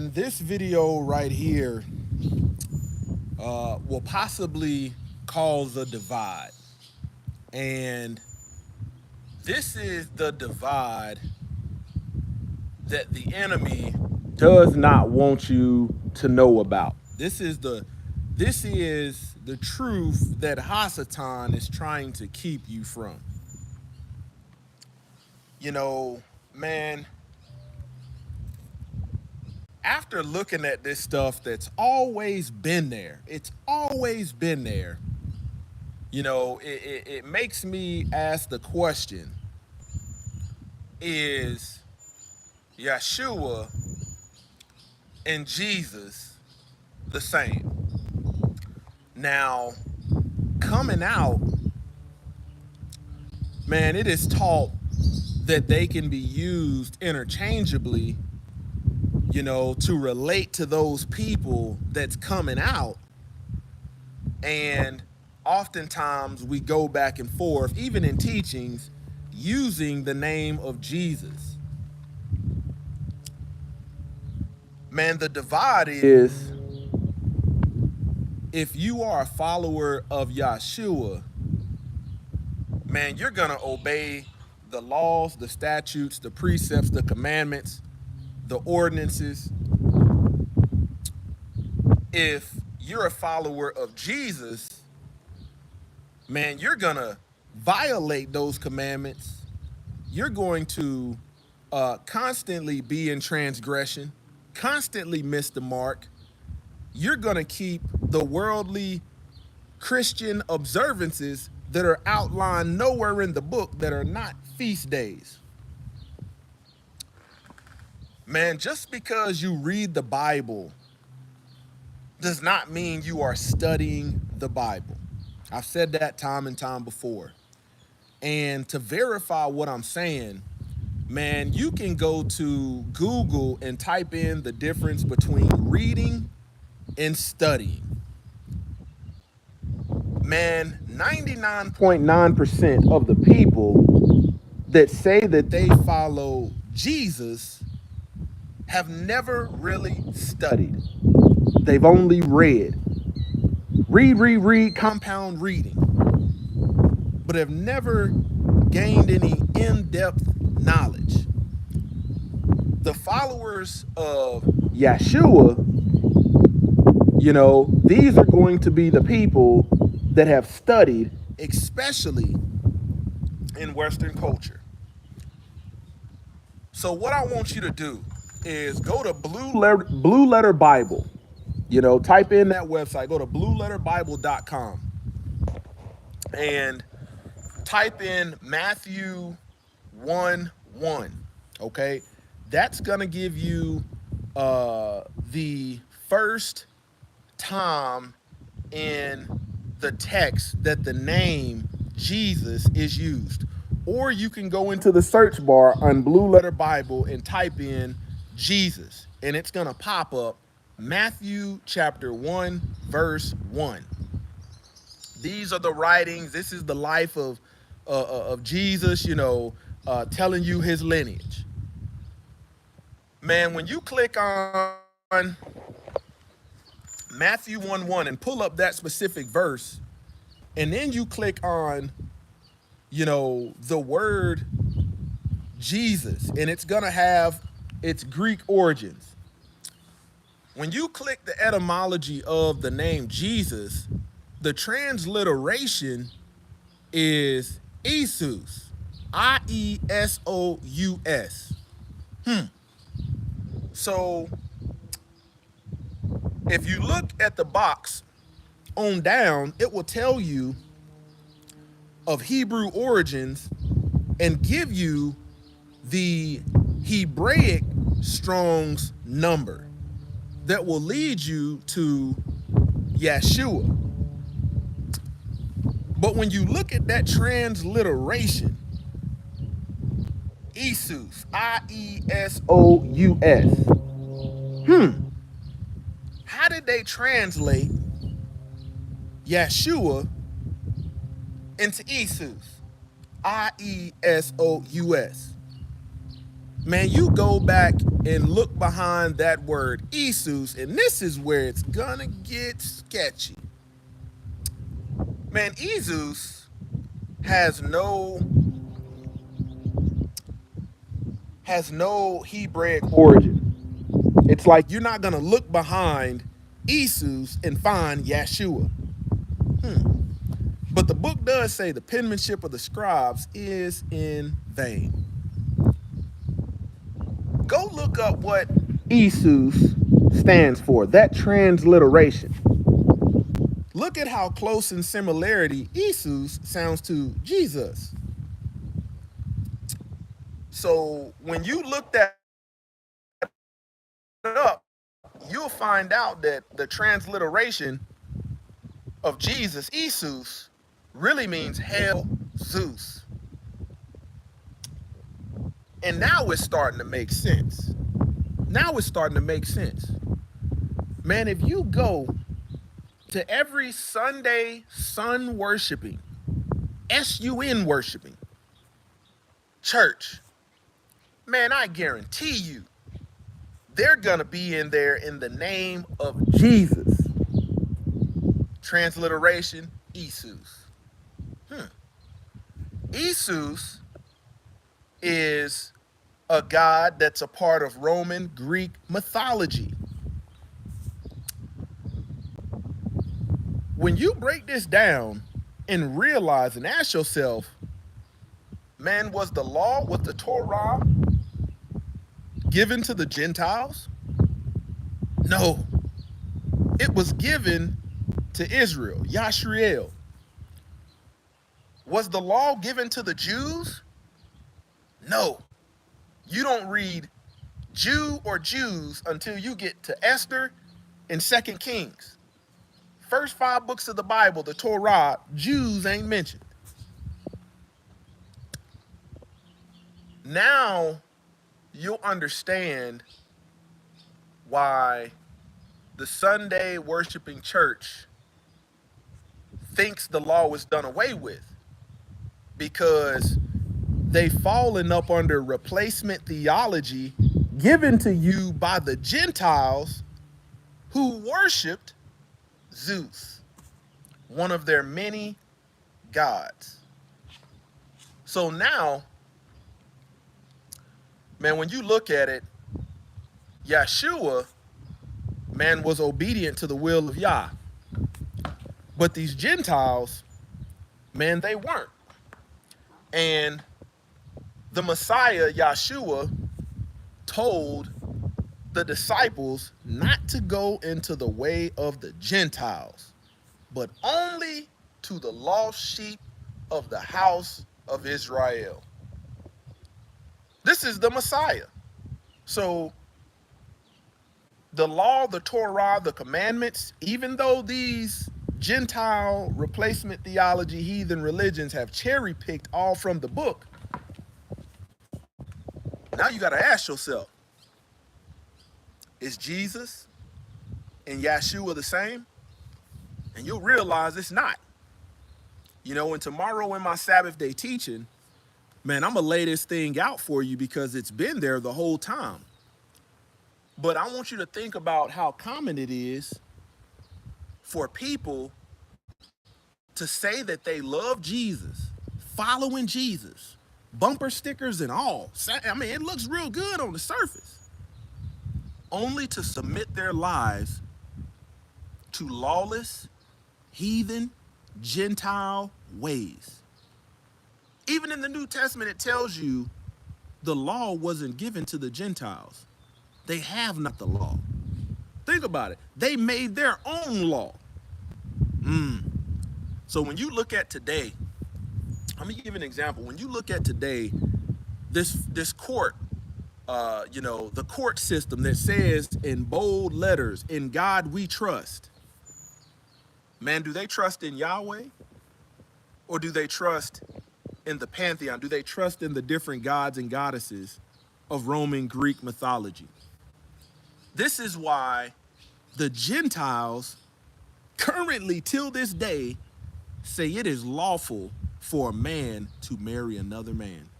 Man, this video right here will possibly cause a divide. And this is the divide that the enemy does not want you to know about. This is the truth that Hasatan is trying to keep you from. You know, man, after looking at this stuff that's always been there, it's always been there, you know, it makes me ask the question, is Yeshua and Jesus the same? Now, coming out, man, it is taught that they can be used interchangeably, you know, to relate to those people that's coming out. And oftentimes we go back and forth, even in teachings, using the name of Jesus. Man, the divide is, if you are a follower of Yeshua, man, you're going to obey the laws, the statutes, the precepts, the commandments, the ordinances. If you're a follower of Jesus, man, you're going to violate those commandments. You're going to constantly be in transgression, constantly miss the mark. You're going to keep the worldly Christian observances that are outlined nowhere in the book that are not feast days. Man, just because you read the Bible does not mean you are studying the Bible. I've said that time and time before. And to verify what I'm saying, man, you can go to Google and type in the difference between reading and studying. Man, 99.9% of the people that say that they follow Jesus have never really studied. They've only read. Read, compound reading. But have never gained any in-depth knowledge. The followers of Yeshua, you know, these are going to be the people that have studied, especially in Western culture. So what I want you to do is go to Blue Letter Bible. You know, type in that website, go to BlueLetterBible.com and type in Matthew 1:1. Okay, that's gonna give you the first time in the text that the name Jesus is used. Or you can go into the search bar on Blue Letter Bible and type in Jesus, and it's gonna pop up Matthew chapter 1 verse 1. These are the writings. This is the life of Jesus, you know, telling you his lineage. Man, when you click on Matthew 1:1 and pull up that specific verse, and then you click on, you know, the word Jesus, and it's gonna have its Greek origins. When you click the etymology of the name Jesus, the transliteration is Iesous, I-E-S-O-U-S. So if you look at the box on down, it will tell you of Hebrew origins and give you the Hebraic Strong's number that will lead you to Yeshua. But when you look at that transliteration, Iesous, I-E-S-O-U-S, how did they translate Yeshua into Iesous, I-E-S-O-U-S? Man, you go back and look behind that word Jesus, and this is where it's gonna get sketchy. Man, Jesus has no Hebraic origin. It's like you're not gonna look behind Jesus and find Yeshua. But the book does say the penmanship of the scribes is in vain. Go look up what Jesus stands for, that transliteration. Look at how close in similarity Jesus sounds to Jesus. So when you look that up, you'll find out that the transliteration of Jesus, Jesus, really means Hail Zeus. And now it's starting to make sense. Man, if you go to every Sunday sun worshiping, SUN worshiping church, man, I guarantee you, they're going to be in there in the name of Jesus. Transliteration, Jesus. Jesus is a god that's a part of Roman Greek mythology. When you break this down and realize and ask yourself, man, was the Torah given to the Gentiles? No. It was given to Israel, Yashriel. Was the law given to the Jews? No. You don't read Jew or Jews until you get to Esther and 2 Kings. First 5 books of the Bible, the Torah, Jews ain't mentioned. Now you'll understand why the Sunday worshiping church thinks the law was done away with, because they've fallen up under replacement theology given to you by the Gentiles who worshiped Zeus, one of their many gods. So now, man, when you look at it, Yeshua, man, was obedient to the will of Yah. But these Gentiles, man, they weren't. And the Messiah, Yeshua, told the disciples not to go into the way of the Gentiles, but only to the lost sheep of the house of Israel. This is the Messiah. So the law, the Torah, the commandments, even though these Gentile replacement theology, heathen religions have cherry picked all from the book, now you got to ask yourself, is Jesus and Yeshua the same? And you'll realize it's not. You know, and tomorrow in my Sabbath day teaching, man, I'm going to lay this thing out for you because it's been there the whole time. But I want you to think about how common it is for people to say that they love Jesus, following Jesus, bumper stickers and all. I mean, it looks real good on the surface, only to submit their lives to lawless, heathen, Gentile ways. Even in the New Testament, it tells you the law wasn't given to the Gentiles. They have not the law. Think about it. They made their own law. So when you look at today, let me give you an example. When you look at today, this court, the court system that says in bold letters, "In God we trust." Man, do they trust in Yahweh? Or do they trust in the pantheon? Do they trust in the different gods and goddesses of Roman Greek mythology? This is why the Gentiles currently, till this day, say it is lawful for a man to marry another man,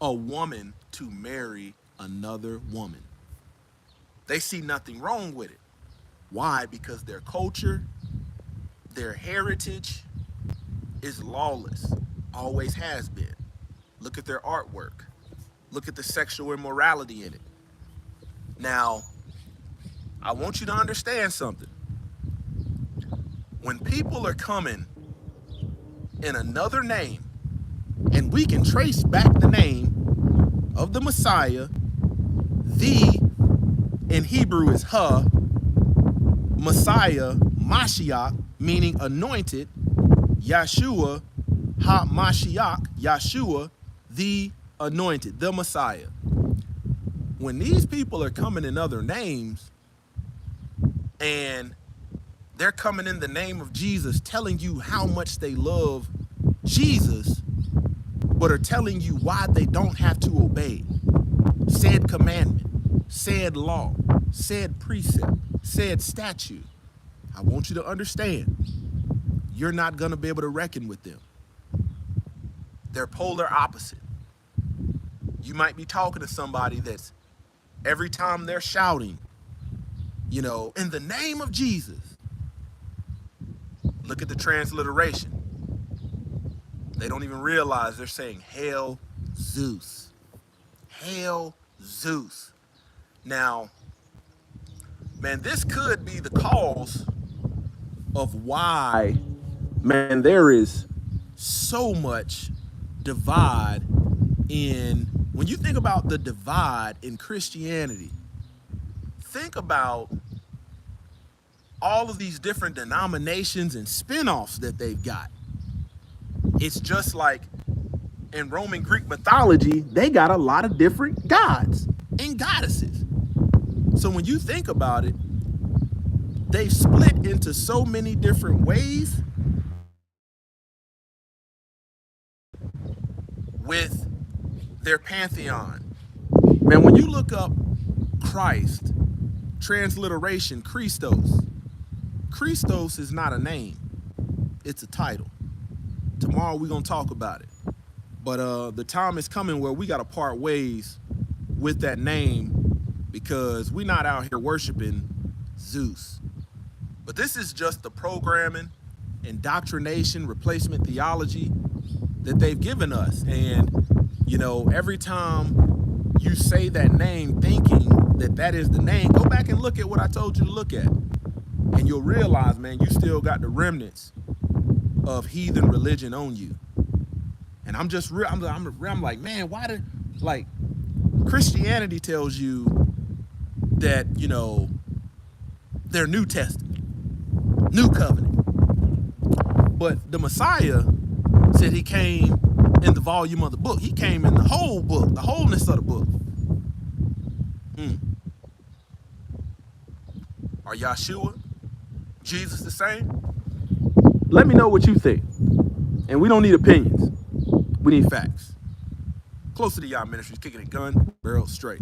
a woman to marry another woman. They see nothing wrong with it. Why? Because their culture, their heritage is lawless, always has been. Look at their artwork. Look at the sexual immorality in it. Now, I want you to understand something. When people are coming in another name, and we can trace back the name of the Messiah, the in Hebrew is Ha, Messiah, Mashiach, meaning anointed, Yeshua, Ha Mashiach, Yeshua, the anointed, the Messiah. When these people are coming in other names and they're coming in the name of Jesus, telling you how much they love Jesus, but are telling you why they don't have to obey said commandment, said law, said precept, said statute, I want you to understand, you're not going to be able to reckon with them. They're polar opposite. You might be talking to somebody that's every time they're shouting, you know, in the name of Jesus. Look at the transliteration. They don't even realize they're saying, Hail Zeus. Hail Zeus. Now, man, this could be the cause of why, man, there is so much divide in, when you think about the divide in Christianity, think about all of these different denominations and spin-offs that they've got. It's just like in Roman Greek mythology, they got a lot of different gods and goddesses. So when you think about it, they've split into so many different ways with their pantheon. Man, when you look up Christ, transliteration, Christos. Christos is not a name, it's a title. Tomorrow we're gonna talk about it. But the time is coming where we gotta part ways with that name because we're not out here worshiping Zeus. But this is just the programming, indoctrination, replacement theology that they've given us. And, you know, every time you say that name thinking that that is the name, go back and look at what I told you to look at. And you'll realize, man, you still got the remnants of heathen religion on you. And I'm just real, I'm like, man, why did, like, Christianity tells you that, you know, they're New Testament, New Covenant. But the Messiah said he came in the volume of the book. He came in the whole book, the wholeness of the book. Are Yeshua, Jesus the same? Let me know what you think. And we don't need opinions. We need facts. Closer to y'all ministries, kicking it gun, barrel straight.